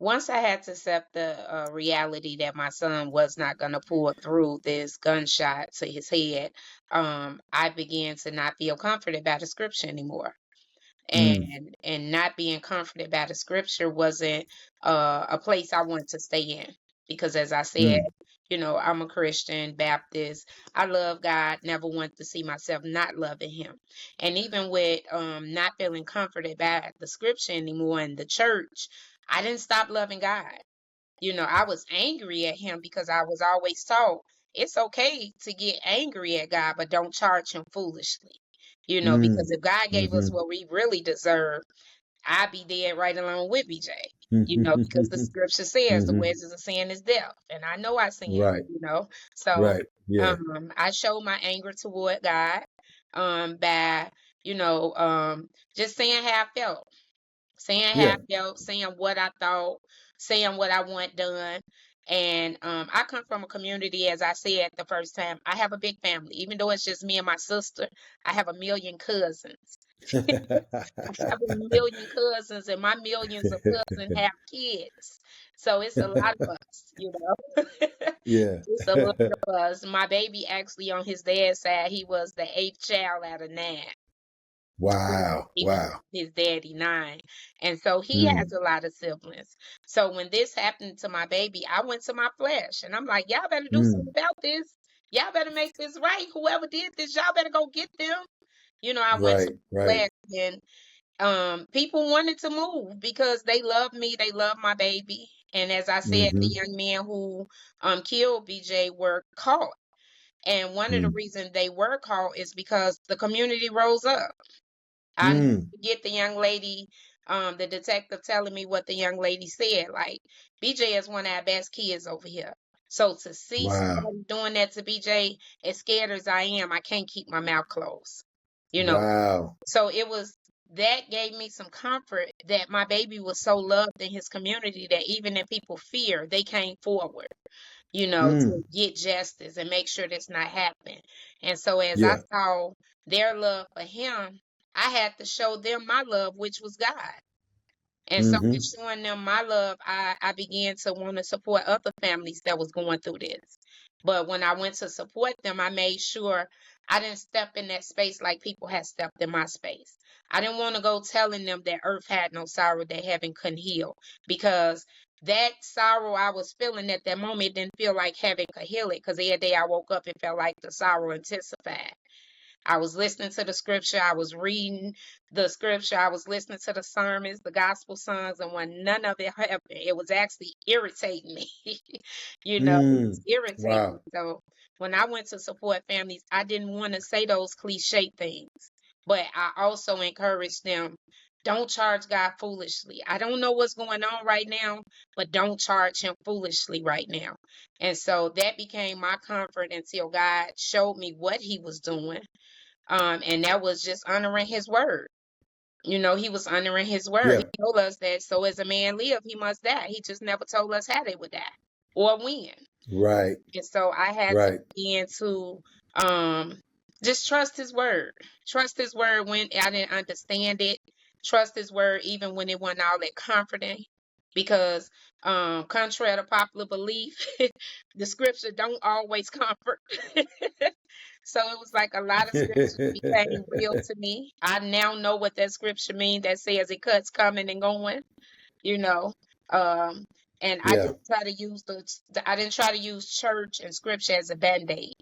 Once I had to accept the reality that my son was not going to pull through this gunshot to his head, I began to not feel comforted by the scripture anymore. Mm, And not being comforted by the scripture wasn't a place I want to stay in, because as I said, mm, I'm a Christian Baptist. I love God, never want to see myself not loving him. And even with not feeling comforted by the scripture anymore in the church, I didn't stop loving God. I was angry at him because I was always taught it's okay to get angry at God, but don't charge him foolishly. Because mm, if God gave us mm-hmm. what we really deserve, I'd be dead right along with BJ. Because the scripture says the Mm-hmm. wages of sin is death. And I know I Right, sin. So right. Yeah, I showed my anger toward God by, you know, um just saying how I felt, yeah. saying what I thought, saying what I want done. And I come from a community, as I said the first time, I have a big family. Even though it's just me and my sister, I have a million cousins. I have a million cousins, and my millions of cousins have kids. So it's a lot of us. Yeah. It's a lot of us. My baby actually on his dad's side, he was the eighth child out of nine. Wow, Even wow. his daddy 9. And so he has Mm, a lot of siblings. So when this happened to my baby, I went to my flesh and I'm like, y'all better do something mm. about this. Y'all better make this right. Whoever did this, y'all better go get them. I went to Right, my right. flesh, and people wanted to move because they love me, they love my baby. And as I said, the Mm-hmm. young men who killed BJ were caught. And one of the Mm, reasons they were caught is because the community rose up. I never mm. forget the young lady, the detective telling me what the young lady said. Like, BJ is one of our best kids over here. So to see Wow, somebody doing that to BJ, as scared as I am, I can't keep my mouth closed. You know, wow. so it was that gave me some comfort that my baby was so loved in his community that even in people fear, they came forward, to Mm, get justice and make sure this not happen. And so as I yeah. saw their love for him, I had to show them my love, which was God. And so in Mm-hmm. showing them my love, I began to want to support other families that was going through this. But when I went to support them, I made sure I didn't step in that space like people had stepped in my space. I didn't want to go telling them that earth had no sorrow, that heaven couldn't heal, because that sorrow I was feeling at that moment didn't feel like heaven could heal it, because every day I woke up, it felt like the sorrow intensified. I was listening to the scripture, I was reading the scripture, I was listening to the sermons, the gospel songs, and when none of it happened, it was actually irritating me. It was Mm. irritating. Wow. So when I went to support families, I didn't want to say those cliche things, but I also encouraged them. Don't charge God foolishly. I don't know what's going on right now, but don't charge him foolishly right now. And so that became my comfort until God showed me what he was doing, and that was just honoring his word. He was honoring his word. He Yeah. told us that so as a man live, he must die. He just never told us how they would die or when. Right, And so I had to right. begin to um just trust his word. Trust his word when I didn't understand it. Trust his word even when it wasn't all that comforting. Because contrary to popular belief, the scripture don't always comfort. So it was like a lot of scriptures became real to me. I now know what that scripture means that says it cuts coming and going, you know. Um, and I Yeah. didn't try to use I didn't try to use church and scripture as a band-aid.